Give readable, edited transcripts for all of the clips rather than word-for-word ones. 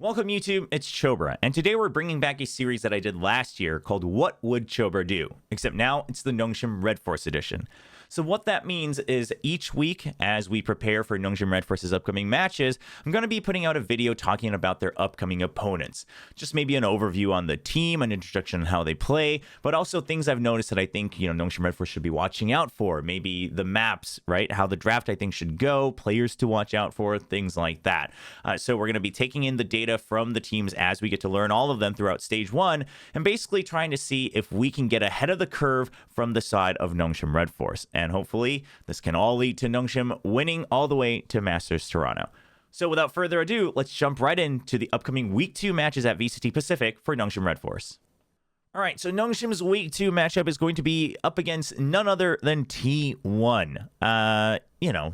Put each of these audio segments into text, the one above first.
Welcome YouTube, it's Chobra, and today we're bringing back a series that I did last year called What Would Chobra Do? Except now it's the Nongshim Red Force edition. So what that means is each week as we prepare for Nongshim Red Force's upcoming matches, I'm going to be putting out a video talking about their upcoming opponents. Just maybe an overview on the team, an introduction on how they play, but also things I've noticed that I think, Nongshim Red Force should be watching out for. Maybe the maps, right? How the draft I think should go, players to watch out for, things like that. So we're going to be taking in the data from the teams as we get to learn all of them throughout stage 1 and basically trying to see if we can get ahead of the curve from the side of Nongshim Red Force. And hopefully this can all lead to Nongshim winning all the way to Masters Toronto. So without further ado, let's jump right into the upcoming Week 2 matches at VCT Pacific for Nongshim Red Force. All right, so Nongshim's Week 2 matchup is going to be up against none other than T1.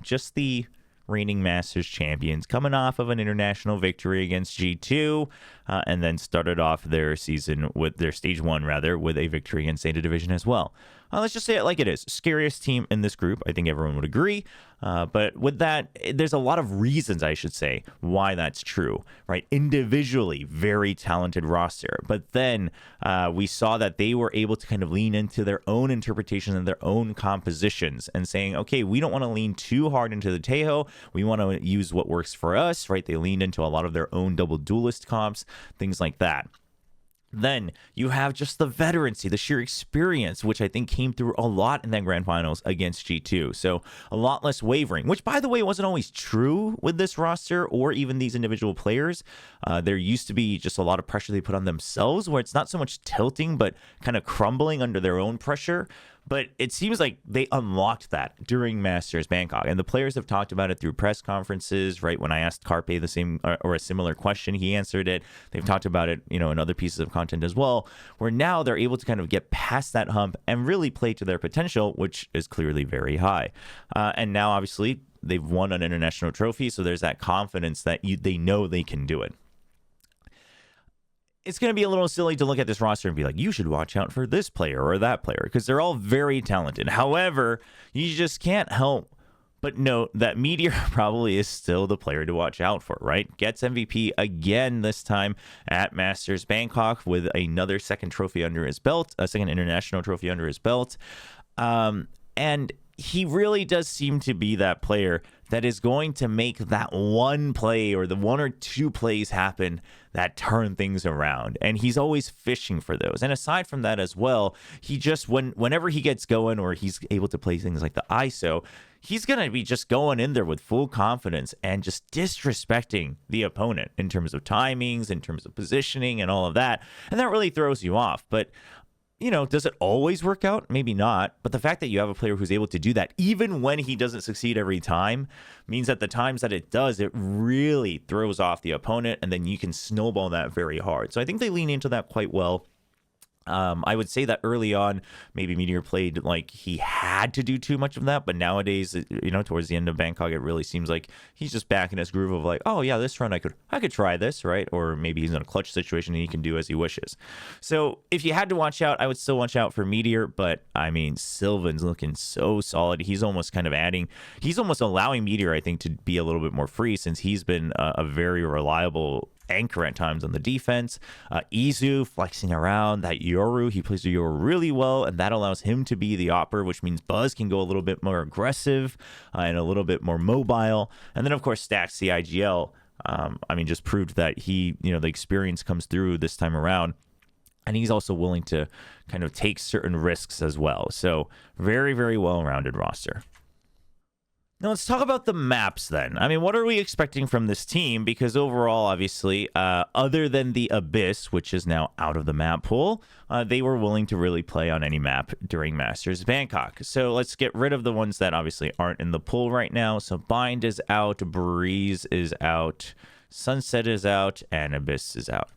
Just the reigning Masters champions, coming off of an international victory against G2, and then started off their season with their stage 1 with a victory against Zeta Division as well. Let's just say it like it is. Scariest team in this group. I think everyone would agree. But with that, there's a lot of reasons, I should say, why that's true, right? Individually, very talented roster. But then we saw that they were able to kind of lean into their own interpretation and their own compositions and saying, okay, we don't want to lean too hard into the Tejo. We want to use what works for us, right? They leaned into a lot of their own double duelist comps, things like that. Then you have just the veterancy, the sheer experience, which I think came through a lot in that grand finals against G2. So a lot less wavering, which, by the way, wasn't always true with this roster or even these individual players. There used to be just a lot of pressure they put on themselves where it's not so much tilting, but kind of crumbling under their own pressure. But it seems like they unlocked that during Masters Bangkok. And the players have talked about it through press conferences, right? When I asked Carpe the same or a similar question, he answered it. They've talked about it, in other pieces of content as well, where now they're able to kind of get past that hump and really play to their potential, which is clearly very high. And now, obviously, they've won an international trophy. So there's that confidence that they know they can do it. It's going to be a little silly to look at this roster and be like, you should watch out for this player or that player, because they're all very talented. However, you just can't help but note that Meteor probably is still the player to watch out for, right? Gets MVP again this time at Masters Bangkok with another second trophy under his belt, a second international trophy under his belt. And he really does seem to be that player that is going to make that one play or the one or two plays happen that turn things around. And he's always fishing for those. And aside from that as well, he just, whenever he gets going or he's able to play things like the ISO, he's going to be just going in there with full confidence and just disrespecting the opponent in terms of timings, in terms of positioning and all of that. And that really throws you off. But does it always work out? Maybe not. But the fact that you have a player who's able to do that, even when he doesn't succeed every time, means that the times that it does, it really throws off the opponent, and then you can snowball that very hard. So I think they lean into that quite well. I would say that early on, maybe Meteor played like he had to do too much of that. But nowadays, towards the end of Bangkok, it really seems like he's just back in his groove of like, oh yeah, this run I could try this, right? Or maybe he's in a clutch situation and he can do as he wishes. So if you had to watch out, I would still watch out for Meteor. But I mean, Sylvan's looking so solid. He's almost allowing Meteor, I think, to be a little bit more free, since he's been a very reliable anchor at times on the defense. Izu flexing around that Yoru. He plays the Yoru really well, and that allows him to be the opper, which means Buzz can go a little bit more aggressive and a little bit more mobile. And then, of course, Stacks the IGL. Just proved that the experience comes through this time around. And he's also willing to kind of take certain risks as well. So very, very well-rounded roster. Now, let's talk about the maps then. What are we expecting from this team? Because overall, obviously, other than the Abyss, which is now out of the map pool, they were willing to really play on any map during Masters Bangkok. So let's get rid of the ones that obviously aren't in the pool right now. So Bind is out, Breeze is out, Sunset is out, and Abyss is out.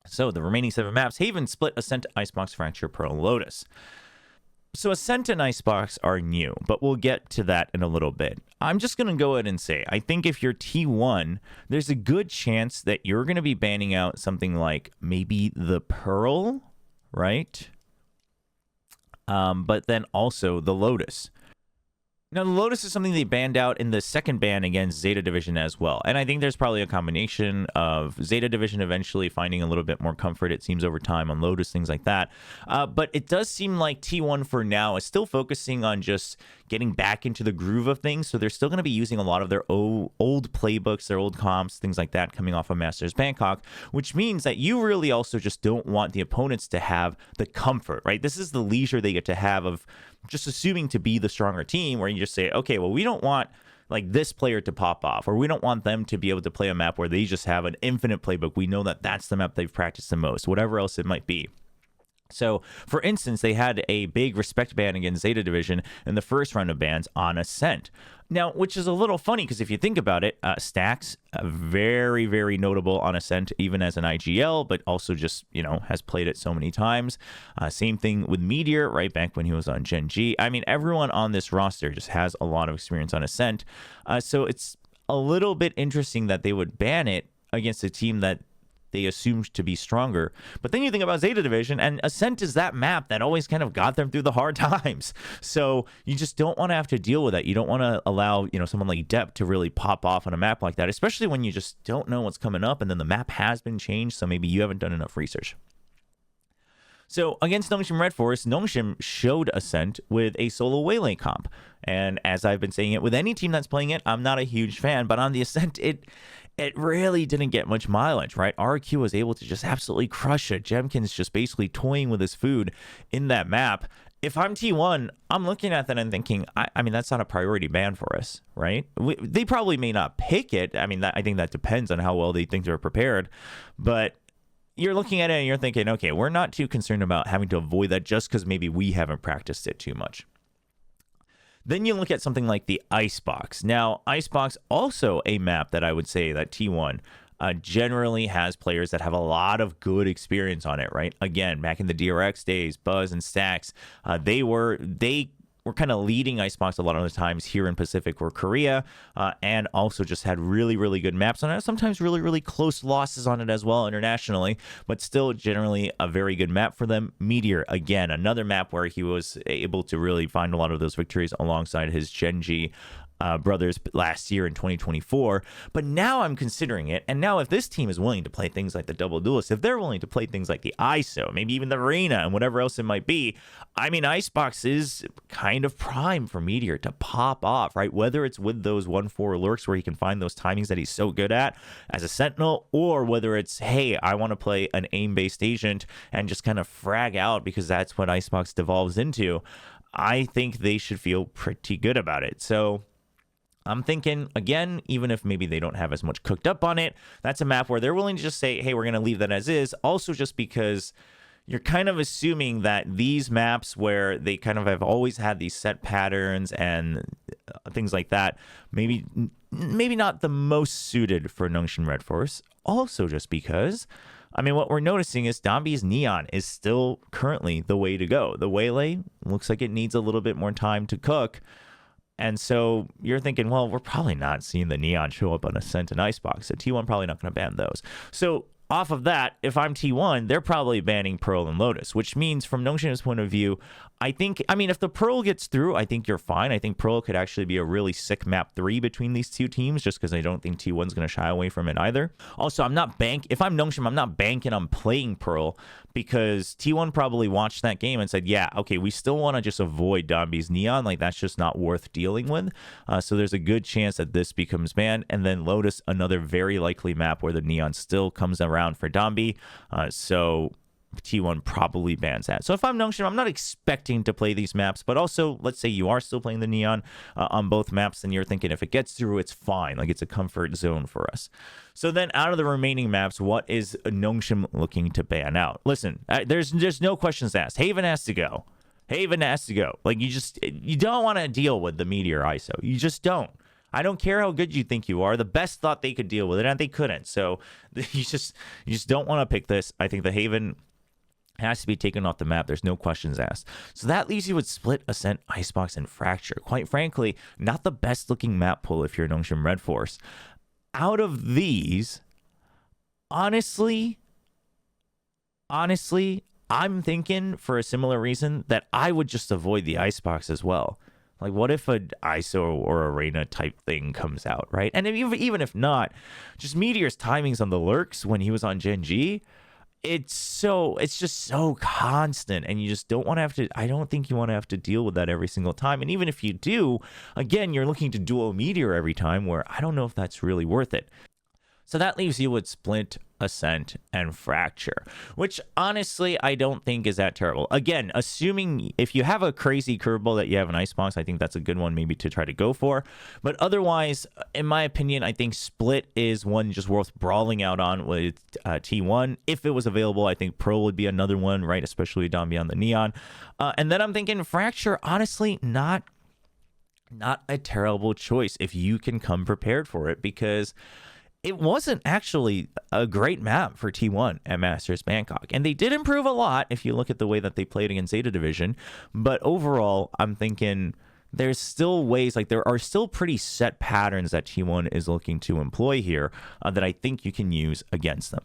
So the remaining 7 maps: Haven, Split, Ascent, Icebox, Fracture, Pearl, Lotus. So Ascent and Icebox are new, but we'll get to that in a little bit. I'm just going to go ahead and say, I think if you're T1, there's a good chance that you're going to be banning out something like maybe the Pearl, right? But then also the Lotus. Now, the Lotus is something they banned out in the second ban against Zeta Division as well. And I think there's probably a combination of Zeta Division eventually finding a little bit more comfort, it seems, over time on Lotus, things like that. But it does seem like T1 for now is still focusing on just getting back into the groove of things. So they're still going to be using a lot of their old playbooks, their old comps, things like that coming off of Masters Bangkok, which means that you really also just don't want the opponents to have the comfort, right? This is the leisure they get to have of just assuming to be the stronger team, where you just say, okay, well, we don't want like this player to pop off, or we don't want them to be able to play a map where they just have an infinite playbook. We know that that's the map they've practiced the most, whatever else it might be. So, for instance, they had a big respect ban against Zeta Division in the first round of bans on Ascent. Now, which is a little funny because if you think about it, Stacks, very, very notable on Ascent, even as an IGL, but also just, has played it so many times. Same thing with Meteor, right back when he was on Gen G. I mean, everyone on this roster just has a lot of experience on Ascent. So it's a little bit interesting that they would ban it against a team that they assumed to be stronger. But then you think about Zeta Division, and Ascent is that map that always kind of got them through the hard times. So you just don't want to have to deal with that. You don't want to allow, someone like Depp to really pop off on a map like that, especially when you just don't know what's coming up, and then the map has been changed, so maybe you haven't done enough research. So against Nongshim Red Force, Nongshim showed Ascent with a solo Waylay comp. And as I've been saying it, with any team that's playing it, I'm not a huge fan, but on the Ascent, it really didn't get much mileage, right? RQ was able to just absolutely crush it. Jemkin's just basically toying with his food in that map. If I'm T1, I'm looking at that and thinking, I mean, that's not a priority ban for us, right? They probably may not pick it. I mean, I think that depends on how well they think they're prepared. But you're looking at it and you're thinking, okay, we're not too concerned about having to avoid that just because maybe we haven't practiced it too much. Then you look at something like the Icebox. Now, Icebox, also a map that I would say that T1 generally has players that have a lot of good experience on it, right? Again, back in the DRX days, Buzz and Stacks, they were kind of leading Icebox a lot of the times here in Pacific or Korea, and also just had really, really good maps on it. Sometimes really, really close losses on it as well internationally, but still generally a very good map for them. Meteor, again, another map where he was able to really find a lot of those victories alongside his Gen G brothers last year in 2024. But now I'm considering it, and now if this team is willing to play things like the Double Duelist, if they're willing to play things like the ISO, maybe even the Arena and whatever else it might be, I mean, Icebox is kind of prime for Meteor to pop off, right? Whether it's with those 1-4 lurks where he can find those timings that he's so good at as a Sentinel, or whether it's, hey, I want to play an aim-based agent and just kind of frag out because that's what Icebox devolves into. I think they should feel pretty good about it. So I'm thinking, again, even if maybe they don't have as much cooked up on it, that's a map where they're willing to just say, hey, we're going to leave that as is. Also, just because you're kind of assuming that these maps where they kind of have always had these set patterns and things like that, maybe not the most suited for Nongshim Red Force. Also, just because, I mean, what we're noticing is Dombi's Neon is still currently the way to go. The Waylay looks like it needs a little bit more time to cook. And so you're thinking, well, we're probably not seeing the Neon show up on Ascent and Icebox. So T1 probably not going to ban those. So off of that, if I'm T1, they're probably banning Pearl and Lotus, which means from Nongshim's point of view, I mean, if the Pearl gets through, I think you're fine. I think Pearl could actually be a really sick map 3 between these two teams, just because I don't think T1's going to shy away from it either. Also, if I'm Nongshim, I'm not banking on playing Pearl, because T1 probably watched that game and said, yeah, okay, we still want to just avoid Dombi's Neon. Like, that's just not worth dealing with. So there's a good chance that this becomes banned. And then Lotus, another very likely map where the Neon still comes around for Dombi. So T1 probably bans that. So if I'm Nongshim, I'm not expecting to play these maps, but also, let's say you are still playing the Neon on both maps, and you're thinking if it gets through, it's fine. Like, it's a comfort zone for us. So then out of the remaining maps, what is Nongshim looking to ban out? Listen, there's no questions asked. Haven has to go. Haven has to go. Like, you don't want to deal with the Meteor ISO. You just don't. I don't care how good you think you are. The best thought they could deal with it, and they couldn't. So you just don't want to pick this. I think the Haven has to be taken off the map. There's no questions asked. So that leaves you with Split, Ascent, Icebox, and Fracture. Quite frankly, not the best looking map pool if you're Nongshim Red Force. Out of these, honestly, I'm thinking for a similar reason that I would just avoid the Icebox as well. Like, what if a ISO or arena type thing comes out, right? And even if not, just Meteor's timings on the lurks when he was on Gen G, it's just so constant, and you just don't want to have to. I don't think you want to have to deal with that every single time. And even if you do, again, you're looking to duo Meteor every time, where I don't know if that's really worth it. So that leaves you with Split, Ascent, and Fracture, which honestly I don't think is that terrible. Again, assuming if you have a crazy curveball that you have an Icebox, I think that's a good one maybe to try to go for. But otherwise, in my opinion, I think Split is one just worth brawling out on with T1. If it was available, I think Pro would be another one, right? Especially Dawn Beyond the Neon. And then I'm thinking Fracture, honestly, not a terrible choice if you can come prepared for it, because it wasn't actually a great map for T1 at Masters Bangkok. And they did improve a lot if you look at the way that they played against Zeta Division. But overall, I'm thinking there's still ways, like there are still pretty set patterns that T1 is looking to employ here that I think you can use against them.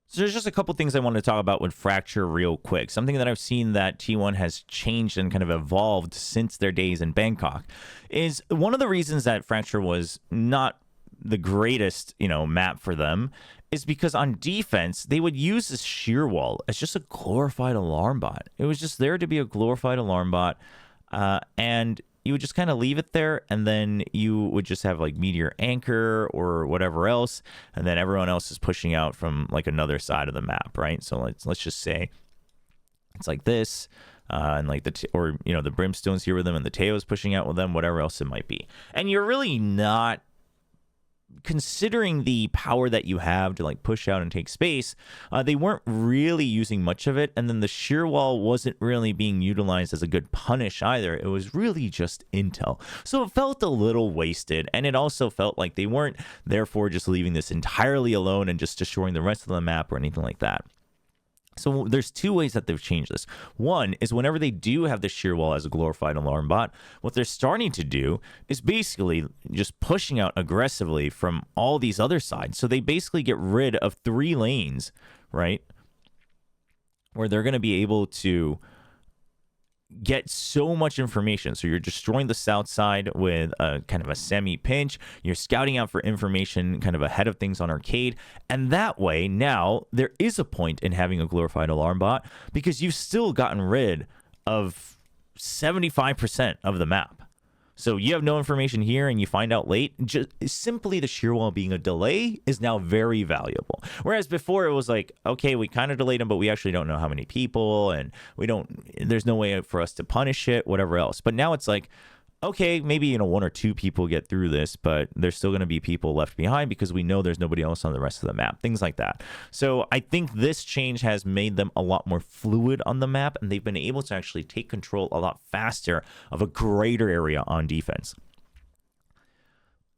So there's just a couple things I want to talk about with Fracture real quick. Something that I've seen that T1 has changed and kind of evolved since their days in Bangkok is one of the reasons that Fracture was not the greatest, map for them is because on defense, they would use this shear wall as just a glorified alarm bot. It was just there to be a glorified alarm bot. And you would just kind of leave it there. And then you would just have like Meteor Anchor or whatever else. And then everyone else is pushing out from like another side of the map, right? So let's just say it's like this. And like the Brimstone's here with them and the Teo's pushing out with them, whatever else it might be. And you're really not, considering the power that you have to like push out and take space, they weren't really using much of it. And then the shear wall wasn't really being utilized as a good punish either. It was really just intel. So it felt a little wasted. And it also felt like they weren't therefore just leaving this entirely alone and just destroying the rest of the map or anything like that. So there's two ways that they've changed this. One is whenever they do have the shear wall as a glorified alarm bot, what they're starting to do is basically just pushing out aggressively from all these other sides. So they basically get rid of 3 lanes, right? Where they're going to be able to get so much information. So you're destroying the south side with a kind of a semi-pinch. You're scouting out for information kind of ahead of things on arcade. And that way, now, there is a point in having a glorified alarm bot because you've still gotten rid of 75% of the map. So you have no information here and you find out late. Just simply the shear wall being a delay is now very valuable. Whereas before it was like, okay, we kind of delayed them, but we actually don't know how many people and there's no way for us to punish it, whatever else. But now it's like, okay, maybe, 1 or 2 people get through this, but there's still going to be people left behind because we know there's nobody else on the rest of the map, things like that. So I think this change has made them a lot more fluid on the map, and they've been able to actually take control a lot faster of a greater area on defense.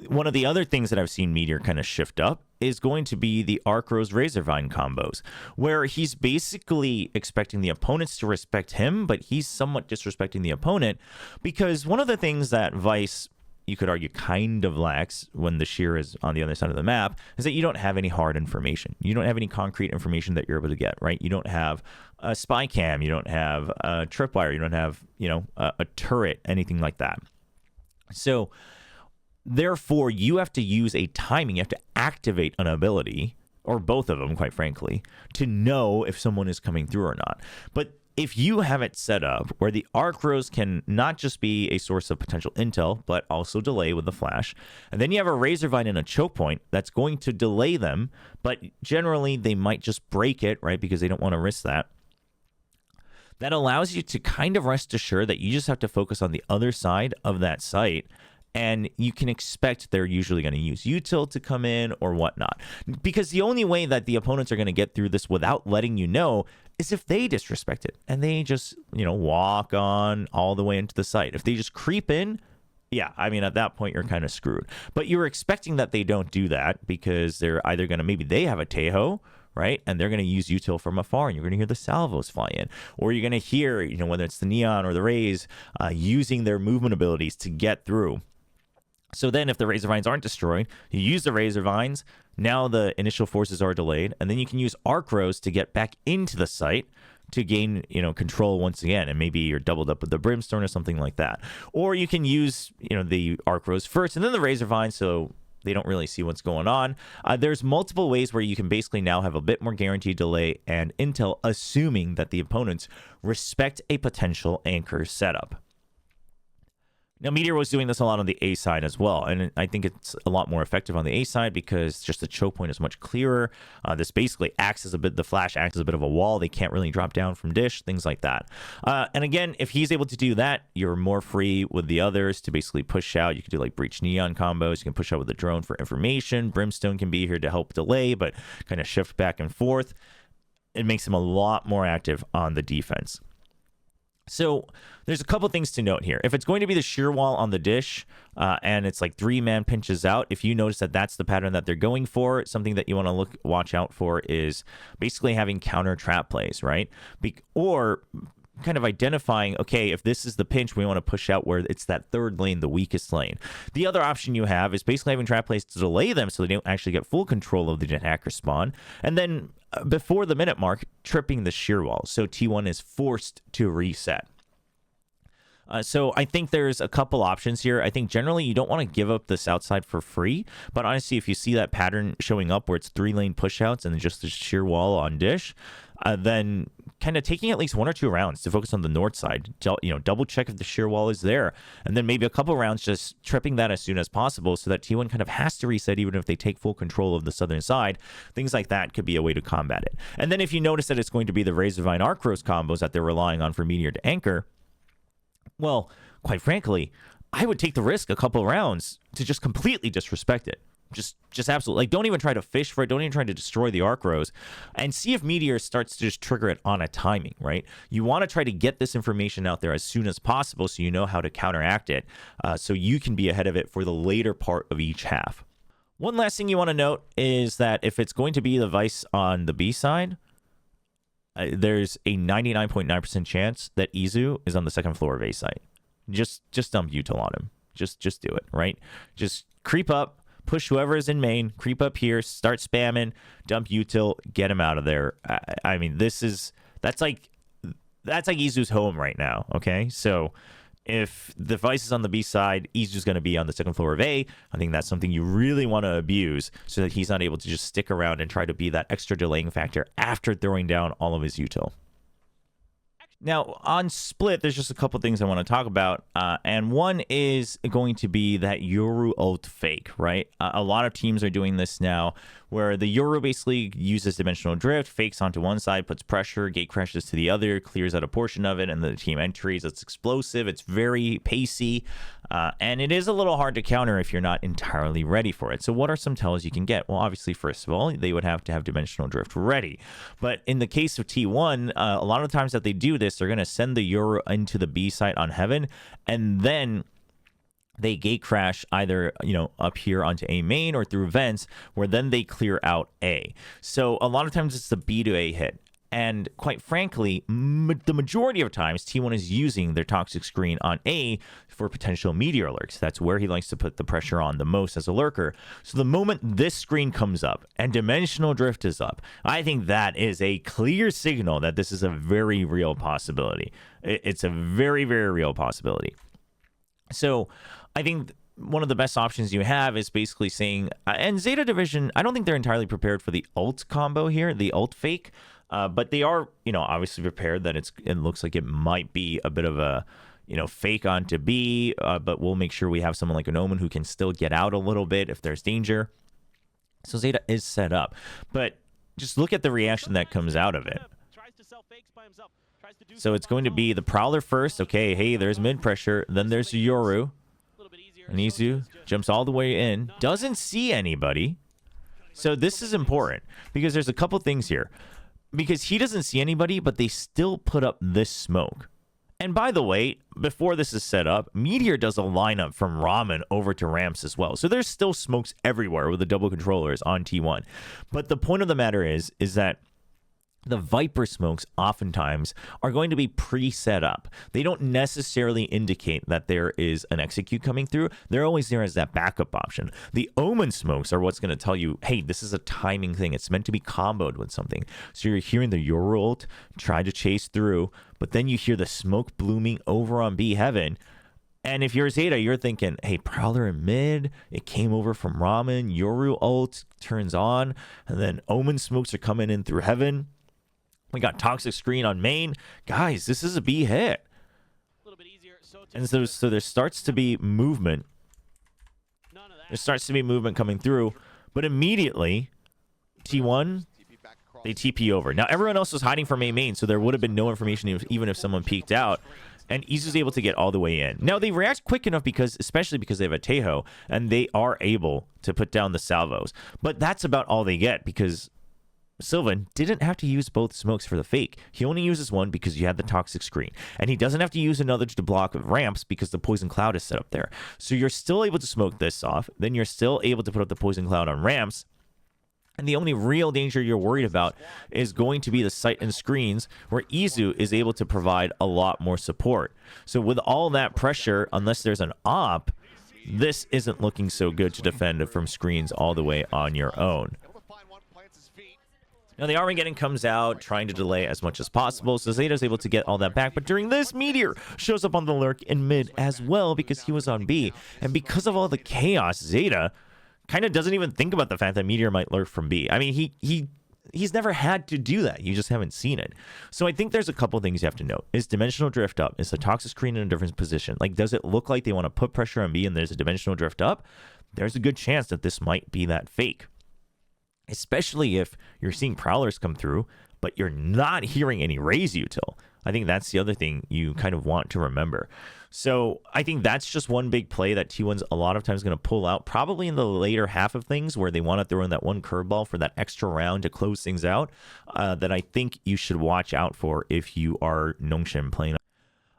One of the other things that I've seen Meteor kind of shift up is going to be the Arc Rose Razorvine combos, where he's basically expecting the opponents to respect him, but he's somewhat disrespecting the opponent, because one of the things that Vice, you could argue, kind of lacks when the shear is on the other side of the map is that you don't have any hard information. You don't have any concrete information that you're able to get, right? You don't have a spy cam, you don't have a tripwire, you don't have, a turret, anything like that. So therefore, you have to use a timing. You have to activate an ability, or both of them, quite frankly, to know if someone is coming through or not. But if you have it set up where the Arc Rose can not just be a source of potential intel, but also delay with the flash, and then you have a Razorvine and a choke point that's going to delay them, but generally they might just break it, right, because they don't want to risk that. That allows you to kind of rest assured that you just have to focus on the other side of that site, and you can expect they're usually going to use util to come in or whatnot. Because the only way that the opponents are going to get through this without letting you know is if they disrespect it and they just, walk on all the way into the site. If they just creep in, yeah, I mean, at that point, you're kind of screwed. But you're expecting that they don't do that because they're either going to, maybe they have a Tejo, right? And they're going to use util from afar, and you're going to hear the salvos fly in. Or you're going to hear, whether it's the Neon or the Rays, using their movement abilities to get through. So then if the Razorvines aren't destroyed, you use the Razorvines, now the initial forces are delayed, and then you can use Arc Rose to get back into the site to gain, control once again, and maybe you're doubled up with the Brimstone or something like that. Or you can use, the Arc Rose first and then the Razorvine, so they don't really see what's going on. There's multiple ways where you can basically now have a bit more guaranteed delay and intel, assuming that the opponents respect a potential anchor setup. Now, Meteor was doing this a lot on the A side as well, and I think it's a lot more effective on the A side because just the choke point is much clearer. This basically acts as the flash acts as a bit of a wall. They can't really drop down from dish, things like that. And again, if he's able to do that, you're more free with the others to basically push out. You can do like Breach Neon combos. You can push out with the drone for information. Brimstone can be here to help delay, but kind of shift back and forth. It makes him a lot more active on the defense. So there's a couple things to note here. If it's going to be the sheer wall on the dish and it's like 3-man pinches out, if you notice that that's the pattern that they're going for, something that you want to watch out for is basically having counter trap plays, right? Or kind of identifying, okay, if this is the pinch, we want to push out where it's that third lane, the weakest lane. The other option you have is basically having trap plays to delay them so they don't actually get full control of the attacker spawn. And then before the minute mark, tripping the sheer wall. So T1 is forced to reset. So I think there's a couple options here. I think generally you don't want to give up the south side for free, but honestly, if you see that pattern showing up where it's 3-lane pushouts and just the sheer wall on dish, then kind of taking at least 1 or 2 rounds to focus on the north side, double check if the sheer wall is there, and then maybe a couple rounds just tripping that as soon as possible so that T1 kind of has to reset even if they take full control of the southern side. Things like that could be a way to combat it. And then if you notice that it's going to be the Razorvine Arc Rose combos that they're relying on for Meteor to anchor, well, quite frankly, I would take the risk a couple rounds to just completely disrespect it. Just absolutely. Like, don't even try to fish for it. Don't even try to destroy the Arc Rose. And see if Meteor starts to just trigger it on a timing, right? You want to try to get this information out there as soon as possible so you know how to counteract it, so you can be ahead of it for the later part of each half. One last thing you want to note is that if it's going to be the Vice on the B side, there's a 99.9% chance that Izu is on the second floor of A site. Just dump util on him. Just do it, right? Just creep up, push whoever is in main, creep up here, start spamming, dump util, get him out of there. I mean, that's like Izu's home right now, okay? So if the Vice is on the B side, Izu's going to be on the second floor of A. I think that's something you really want to abuse so that he's not able to just stick around and try to be that extra delaying factor after throwing down all of his util. Now, on Split, there's just a couple things I want to talk about, and one is going to be that Yoru Ult fake, right? A lot of teams are doing this now, where the Yoru basically uses Dimensional Drift, fakes onto one side, puts pressure, gate crashes to the other, clears out a portion of it, and the team entries. It's explosive, it's very pacey, and it is a little hard to counter if you're not entirely ready for it. So what are some tells you can get? Well, obviously, first of all, they would have to have Dimensional Drift ready. But in the case of T1, a lot of the times that they do this, they're going to send the Yoru into the B site on Heaven, and then they gate crash either, up here onto A main or through vents, where then they clear out A. So a lot of times it's the B to A hit. And quite frankly, the majority of times, T1 is using their toxic screen on A for potential meteor lurks. That's where he likes to put the pressure on the most as a lurker. So the moment this screen comes up and Dimensional Drift is up, I think that is a clear signal that this is a very real possibility. It's a very, very real possibility. So I think one of the best options you have is basically saying, and Zeta Division, I don't think they're entirely prepared for the ult combo here, the ult fake. But they are, obviously prepared that it looks like it might be a bit of a, fake onto B, but we'll make sure we have someone like an Omen who can still get out a little bit if there's danger. So Zeta is set up, but just look at the reaction that comes out of it. So it's going to be the Prowler first. Okay, hey, there's mid pressure. Then there's Yoru. And Izu jumps all the way in. Doesn't see anybody. So this is important because there's a couple things here. Because he doesn't see anybody, but they still put up this smoke. And by the way, before this is set up, Meteor does a lineup from Ramen over to ramps as well. So there's still smokes everywhere with the double controllers on T1. But the point of the matter is that the Viper smokes oftentimes are going to be pre-set up. They don't necessarily indicate that there is an execute coming through. They're always there as that backup option. The Omen smokes are what's going to tell you, hey, this is a timing thing. It's meant to be comboed with something. So you're hearing the Yoru ult try to chase through, but then you hear the smoke blooming over on B heaven. And if you're Zeta, you're thinking, hey, Prowler in mid, it came over from Ramen, Yoru ult turns on, and then Omen smokes are coming in through heaven. We got Toxic Screen on main. Guys, this is a B hit. And so there starts to be movement. There starts to be movement coming through. But immediately, T1, they TP over. Now, everyone else was hiding from main, so there would have been no information even if someone peeked out. And Izu's able to get all the way in. Now, they react quick enough especially because they have a Tejo, and they are able to put down the salvos. But that's about all they get, because Sylvan didn't have to use both smokes for the fake. He only uses one because you had the Toxic Screen. And he doesn't have to use another to block ramps because the Poison Cloud is set up there. So you're still able to smoke this off. Then you're still able to put up the Poison Cloud on ramps. And the only real danger you're worried about is going to be the sight and screens, where Izu is able to provide a lot more support. So with all that pressure, unless there's an op, this isn't looking so good to defend from screens all the way on your own. Now, the Armageddon comes out, trying to delay as much as possible, so Zeta's able to get all that back. But during this, Meteor shows up on the lurk in mid as well, because he was on B. And because of all the chaos, Zeta kind of doesn't even think about the fact that Meteor might lurk from B. I mean, he's never had to do that. You just haven't seen it. So I think there's a couple things you have to note. Is Dimensional Drift up? Is the Toxic Screen in a different position? Like, does it look like they want to put pressure on B and there's a Dimensional Drift up? There's a good chance that this might be that fake. Especially if you're seeing Prowlers come through, but you're not hearing any Raise Util. I think that's the other thing you kind of want to remember. So I think that's just one big play that T1's a lot of times going to pull out, probably in the later half of things, where they want to throw in that one curveball for that extra round to close things out, that I think you should watch out for if you are Nongshim playing.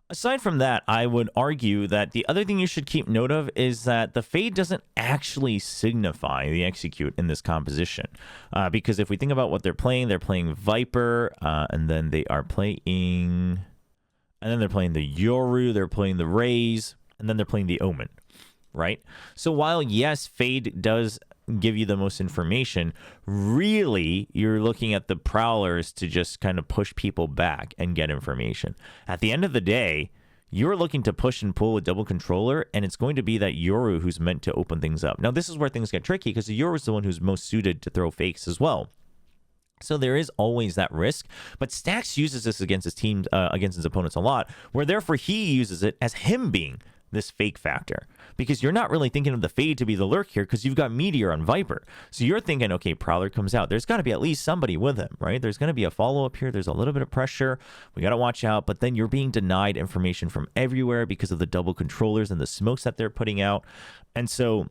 Aside from that, I would argue that the other thing you should keep note of is that the fade doesn't actually signify the execute in this composition. Because if we think about what they're playing Viper, and then they are playing... And then they're playing the Yoru, they're playing the Raze, and then they're playing the Omen, right? So while, yes, fade does give you the most information, really you're looking at the Prowlers to just kind of push people back and get information. At the end of the day, you're looking to push and pull a double controller, and it's going to be that Yoru who's meant to open things up. Now, this is where things get tricky, because the Yoru is the one who's most suited to throw fakes as well. So there is always that risk, but Stax uses this against his team, against his opponents a lot, where therefore he uses it as him being this fake factor, because you're not really thinking of the fade to be the lurk here, because you've got Meteor on Viper. So you're thinking, okay, Prowler comes out. There's got to be at least somebody with him, right? There's going to be a follow-up here. There's a little bit of pressure. We got to watch out, but then you're being denied information from everywhere because of the double controllers and the smokes that they're putting out. And so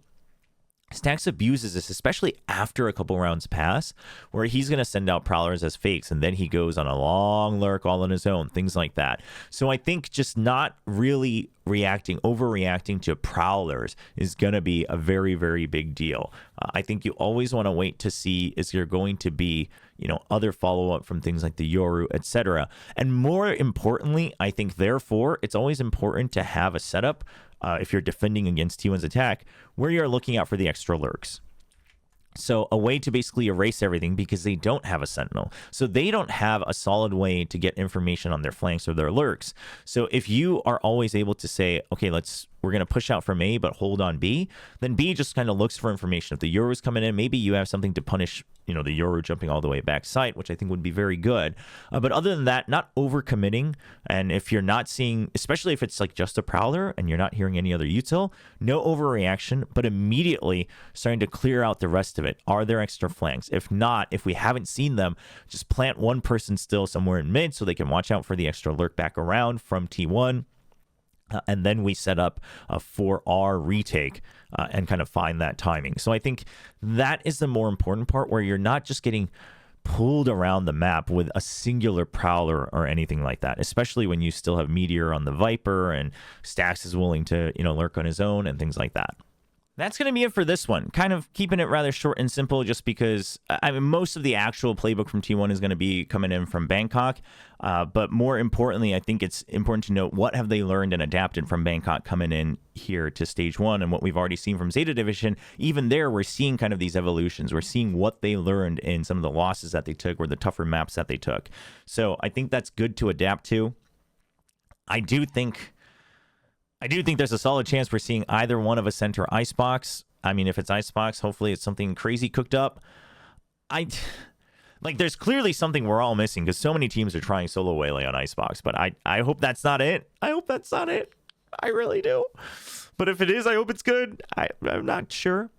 Stax abuses this, especially after a couple rounds pass, where he's going to send out Prowlers as fakes, and then he goes on a long lurk all on his own, things like that. So I think just not really overreacting to Prowlers is going to be a very, very big deal. I think you always want to wait to see, is there going to be, other follow-up from things like the Yoru, etc. And more importantly, I think, therefore, it's always important to have a setup, if you're defending against T1's attack, where you're looking out for the extra lurks. So a way to basically erase everything, because they don't have a sentinel. So they don't have a solid way to get information on their flanks or their lurks. So if you are always able to say, okay, we're going to push out from A, but hold on B, then B just kind of looks for information. If the Yoru's coming in, maybe you have something to punish, the Yoru jumping all the way back site, which I think would be very good. But other than that, not overcommitting. And if you're not seeing, especially if it's like just a Prowler and you're not hearing any other util, no overreaction, but immediately starting to clear out the rest of it. Are there extra flanks? If not, if we haven't seen them, just plant one person still somewhere in mid so they can watch out for the extra lurk back around from T1. And then we set up for our retake and kind of find that timing. So I think that is the more important part, where you're not just getting pulled around the map with a singular Prowler or anything like that, especially when you still have Meteor on the Viper and Stax is willing to, lurk on his own and things like that. That's going to be it for this one. Kind of keeping it rather short and simple just because, I mean, most of the actual playbook from T1 is going to be coming in from Bangkok. But more importantly, I think it's important to note what have they learned and adapted from Bangkok coming in here to stage 1 and what we've already seen from Zeta Division. Even there, we're seeing kind of these evolutions. We're seeing what they learned in some of the losses that they took or the tougher maps that they took. So I think that's good to adapt to. I do think there's a solid chance we're seeing either one of Ascent or Icebox. I mean, if it's Icebox, hopefully it's something crazy cooked up. There's clearly something we're all missing because so many teams are trying solo Waylay on Icebox, but I hope that's not it. I hope that's not it. I really do. But if it is, I hope it's good. I'm not sure.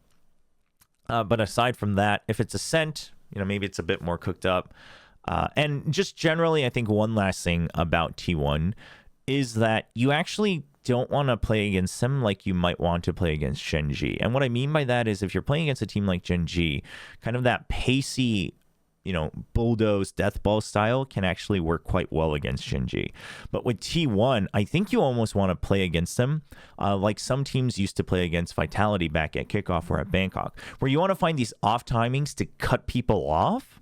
But aside from that, if it's Ascent, maybe it's a bit more cooked up. And just generally, I think one last thing about T1 is that you actually don't want to play against them like you might want to play against Gen.G. And what I mean by that is if you're playing against a team like Gen.G, kind of that pacey, bulldoze death ball style can actually work quite well against Gen.G. But with T1, I think you almost want to play against them like some teams used to play against Vitality back at Kickoff or at Bangkok, where you want to find these off timings to cut people off.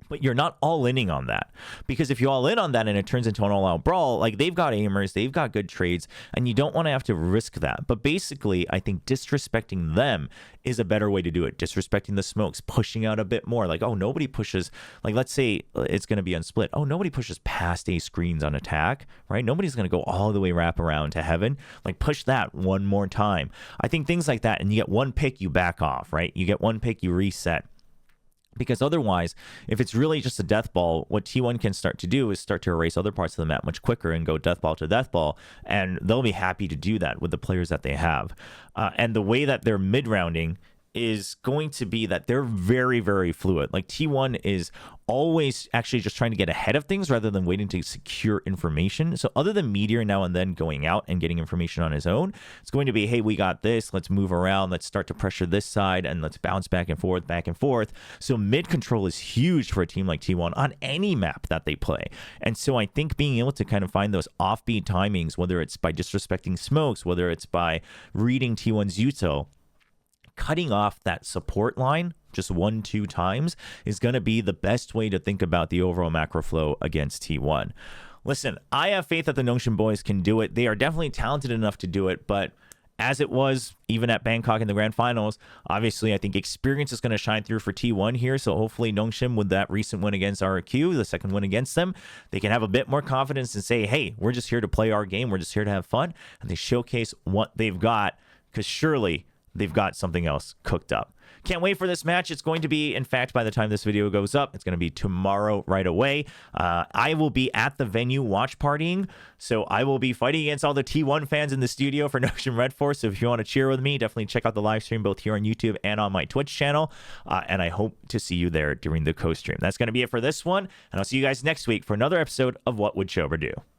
But you're not all inning on that, because if you all in on that and it turns into an all-out brawl, like they've got aimers, they've got good trades, and you don't want to have to risk that. But basically, I think disrespecting them is a better way to do it. Disrespecting the smokes, pushing out a bit more. Like, oh, nobody pushes, like let's say it's going to be on split. Oh, nobody pushes past A screens on attack, right? Nobody's going to go all the way wrap around to heaven. Like push that one more time. I think things like that, and you get one pick, you back off, right? You get one pick, you reset. Because otherwise, if it's really just a death ball, what T1 can start to do is start to erase other parts of the map much quicker and go death ball to death ball. And they'll be happy to do that with the players that they have. And the way that they're mid-rounding is going to be that they're very, very fluid. Like T1 is always actually just trying to get ahead of things rather than waiting to secure information. So other than Meteor now and then going out and getting information on his own, it's going to be, hey, we got this. Let's move around. Let's start to pressure this side and let's bounce back and forth, back and forth. So mid control is huge for a team like T1 on any map that they play. And so I think being able to kind of find those offbeat timings, whether it's by disrespecting smokes, whether it's by reading T1's util, cutting off that support line just 1-2 times is going to be the best way to think about the overall macro flow against T1. Listen, I have faith that the Nongshim boys can do it. They are definitely talented enough to do it, but as it was even at Bangkok in the grand finals, obviously I think experience is going to shine through for T1 here. So hopefully Nongshim, with that recent win against RQ, the second win against them, they can have a bit more confidence and say, hey, we're just here to play our game. We're just here to have fun. And they showcase what they've got, because surely they've got something else cooked up. Can't wait for this match. It's going to be, in fact, by the time this video goes up, it's going to be tomorrow right away. I will be at the venue watch partying, so I will be fighting against all the T1 fans in the studio for Nongshim Red Force. So if you want to cheer with me, definitely check out the live stream both here on YouTube and on my Twitch channel. And I hope to see you there during the co-stream. That's going to be it for this one, and I'll see you guys next week for another episode of What Would Chobra Do?